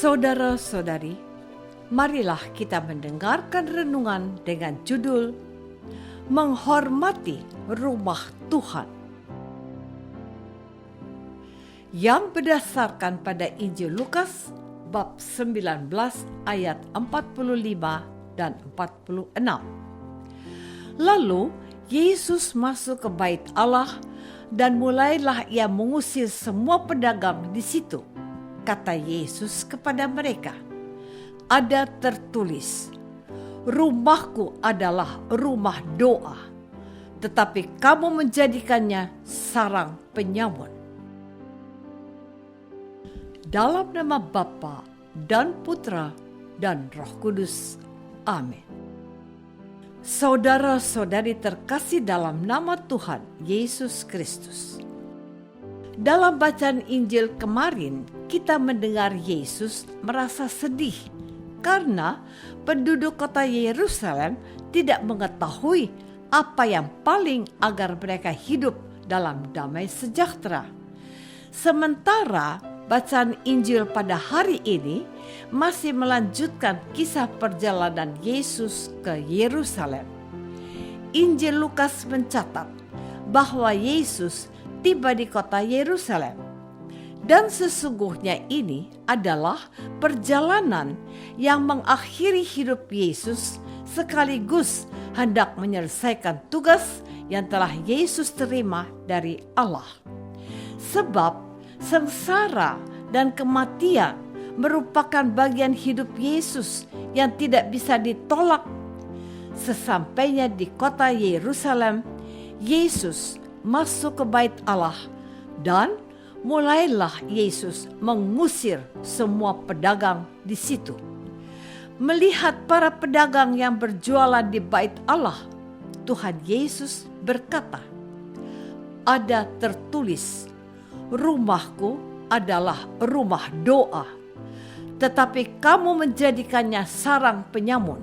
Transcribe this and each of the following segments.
Saudara-saudari, marilah kita mendengarkan renungan dengan judul Menghormati Rumah Tuhan, yang berdasarkan pada Injil Lukas bab 19 ayat 45 dan 46. Lalu Yesus masuk ke bait Allah dan mulailah ia mengusir semua pedagang di situ. Kata Yesus kepada mereka, "Ada tertulis, rumahku adalah rumah doa, tetapi kamu menjadikannya sarang penyamun." Dalam nama Bapa dan Putra dan Roh Kudus. Amin. Saudara-saudari terkasih dalam nama Tuhan Yesus Kristus. Dalam bacaan Injil kemarin, kita mendengar Yesus merasa sedih karena penduduk kota Yerusalem tidak mengetahui apa yang paling agar mereka hidup dalam damai sejahtera. Sementara bacaan Injil pada hari ini masih melanjutkan kisah perjalanan Yesus ke Yerusalem. Injil Lukas mencatat bahwa Yesus tiba di kota Yerusalem. Dan sesungguhnya ini adalah perjalanan yang mengakhiri hidup Yesus sekaligus hendak menyelesaikan tugas yang telah Yesus terima dari Allah. Sebab sengsara dan kematian merupakan bagian hidup Yesus yang tidak bisa ditolak. Sesampainya di kota Yerusalem, Yesus masuk ke bait Allah dan mulailah Yesus mengusir semua pedagang di situ. Melihat para pedagang yang berjualan di bait Allah, Tuhan Yesus berkata, "Ada tertulis, rumahku adalah rumah doa, tetapi kamu menjadikannya sarang penyamun."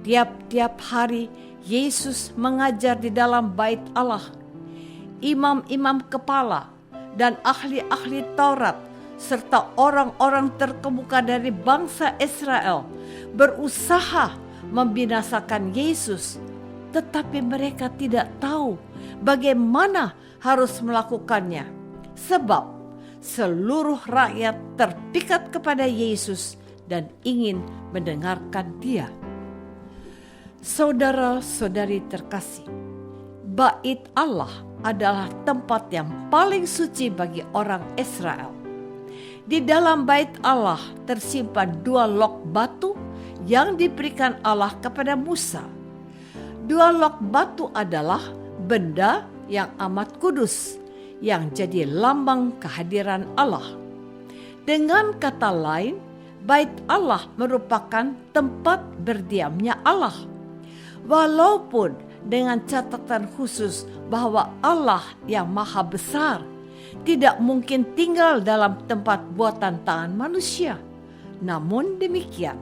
Tiap-tiap hari Yesus mengajar di dalam bait Allah. Imam-imam kepala dan ahli-ahli Taurat serta orang-orang terkemuka dari bangsa Israel berusaha membinasakan Yesus, tetapi mereka tidak tahu bagaimana harus melakukannya, sebab seluruh rakyat terpikat kepada Yesus dan ingin mendengarkan Dia. Saudara-saudari terkasih, bait Allah adalah tempat yang paling suci bagi orang Israel. Di dalam bait Allah tersimpan 2 lok batu yang diberikan Allah kepada Musa. 2 lok batu adalah benda yang amat kudus, yang jadi lambang kehadiran Allah. Dengan kata lain, bait Allah merupakan tempat berdiamnya Allah. Walaupun dengan catatan khusus bahwa Allah yang maha besar tidak mungkin tinggal dalam tempat buatan tangan manusia. Namun demikian,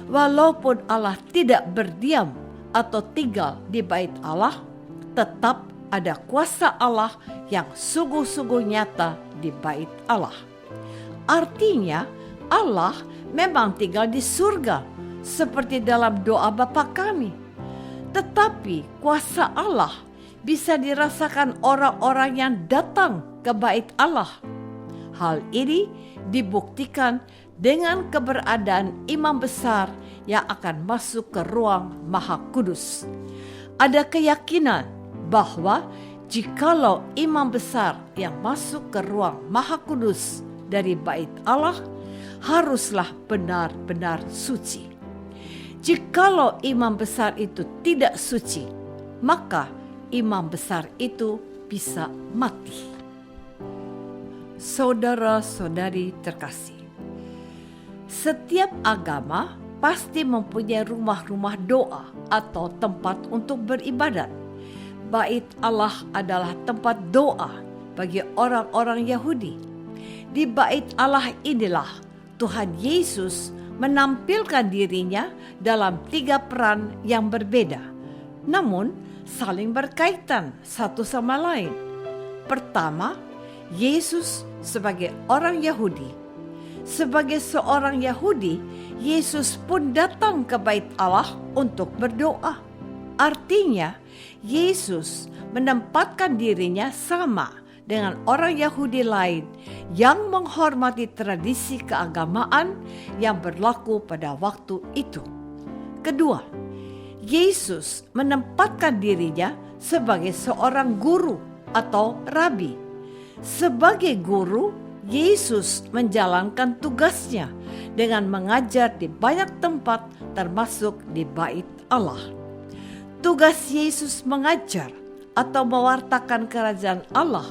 walaupun Allah tidak berdiam atau tinggal di bait Allah, tetap ada kuasa Allah yang sungguh-sungguh nyata di bait Allah. Artinya, Allah memang tinggal di surga seperti dalam doa Bapa kami. Tetapi kuasa Allah bisa dirasakan orang-orang yang datang ke bait Allah. Hal ini dibuktikan dengan keberadaan imam besar yang akan masuk ke ruang Maha Kudus. Ada keyakinan bahwa jikalau imam besar yang masuk ke ruang Maha Kudus dari bait Allah haruslah benar-benar suci. Jikalau imam besar itu tidak suci, maka imam besar itu bisa mati. Saudara-saudari terkasih, setiap agama pasti mempunyai rumah-rumah doa atau tempat untuk beribadat. Bait Allah adalah tempat doa bagi orang-orang Yahudi. Di bait Allah inilah Tuhan Yesus menampilkan dirinya dalam 3 peran yang berbeda, namun saling berkaitan satu sama lain. Pertama, Yesus sebagai orang Yahudi. Sebagai seorang Yahudi, Yesus pun datang ke bait Allah untuk berdoa. Artinya, Yesus menempatkan dirinya sama dengan orang Yahudi lain yang menghormati tradisi keagamaan yang berlaku pada waktu itu. Kedua, Yesus menempatkan dirinya sebagai seorang guru atau rabi. Sebagai guru, Yesus menjalankan tugasnya dengan mengajar di banyak tempat termasuk di bait Allah. Tugas Yesus mengajar atau mewartakan kerajaan Allah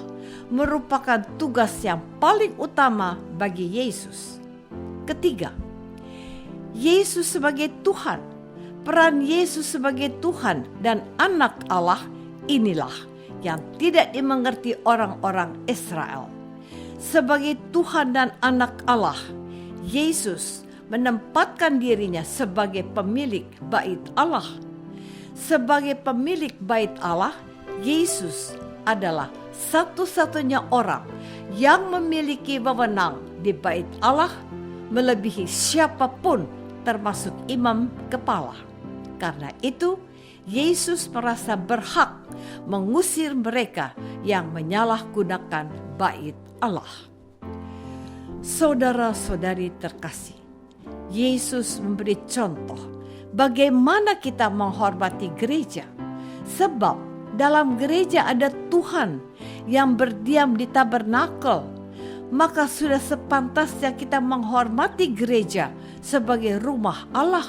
merupakan tugas yang paling utama bagi Yesus. Ketiga, Yesus sebagai Tuhan. Peran Yesus sebagai Tuhan dan anak Allah inilah yang tidak dimengerti orang-orang Israel. Sebagai Tuhan dan anak Allah, Yesus menempatkan dirinya sebagai pemilik bait Allah. Sebagai pemilik bait Allah, Yesus adalah satu-satunya orang yang memiliki wewenang di bait Allah melebihi siapapun termasuk imam kepala. Karena itu, Yesus merasa berhak mengusir mereka yang menyalahgunakan bait Allah. Saudara-saudari terkasih, Yesus memberi contoh bagaimana kita menghormati gereja. Sebab dalam gereja ada Tuhan yang berdiam di tabernakel. Maka sudah sepantasnya kita menghormati gereja sebagai rumah Allah.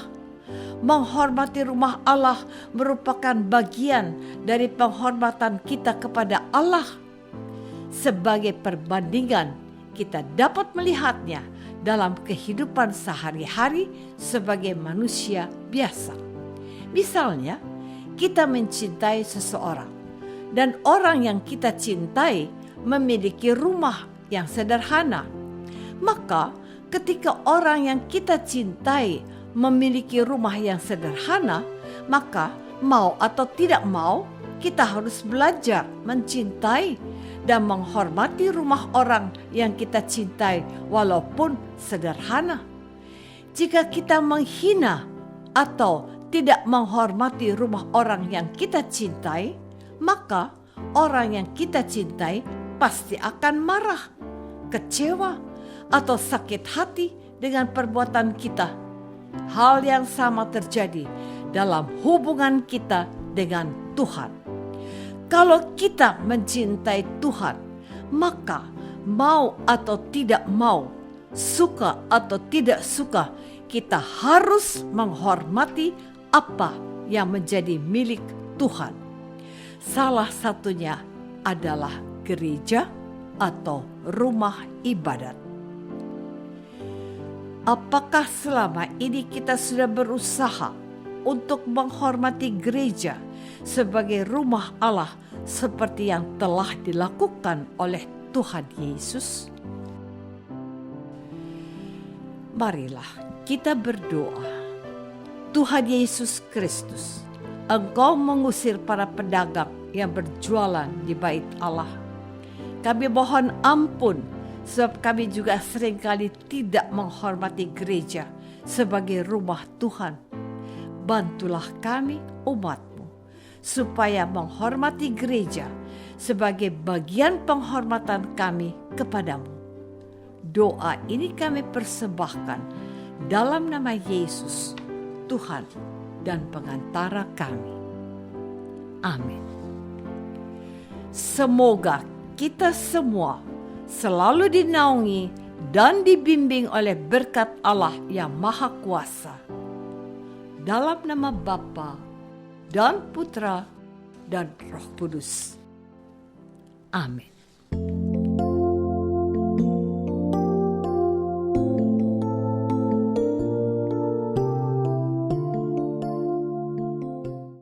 Menghormati rumah Allah merupakan bagian dari penghormatan kita kepada Allah. Sebagai perbandingan, kita dapat melihatnya dalam kehidupan sehari-hari sebagai manusia biasa. Misalnya, kita mencintai seseorang dan orang yang kita cintai memiliki rumah yang sederhana. Maka ketika orang yang kita cintai memiliki rumah yang sederhana, maka mau atau tidak mau kita harus belajar mencintai dan menghormati rumah orang yang kita cintai walaupun sederhana. Jika kita menghina atau tidak menghormati rumah orang yang kita cintai, maka orang yang kita cintai pasti akan marah, kecewa, atau sakit hati dengan perbuatan kita. Hal yang sama terjadi dalam hubungan kita dengan Tuhan. Kalau kita mencintai Tuhan, maka mau atau tidak mau, suka atau tidak suka, kita harus menghormati apa yang menjadi milik Tuhan. Salah satunya adalah gereja atau rumah ibadat. Apakah selama ini kita sudah berusaha untuk menghormati gereja sebagai rumah Allah seperti yang telah dilakukan oleh Tuhan Yesus? Marilah kita berdoa. Tuhan Yesus Kristus, Engkau mengusir para pedagang yang berjualan di bait Allah. Kami mohon ampun sebab kami juga seringkali tidak menghormati gereja sebagai rumah Tuhan. Bantulah kami umat-Mu supaya menghormati gereja sebagai bagian penghormatan kami kepadamu. Doa ini kami persembahkan dalam nama Yesus, Tuhan dan pengantara kami. Amin. Semoga kita semua selalu dinaungi dan dibimbing oleh berkat Allah yang Maha Kuasa. Dalam nama Bapa dan Putra dan Roh Kudus. Amin.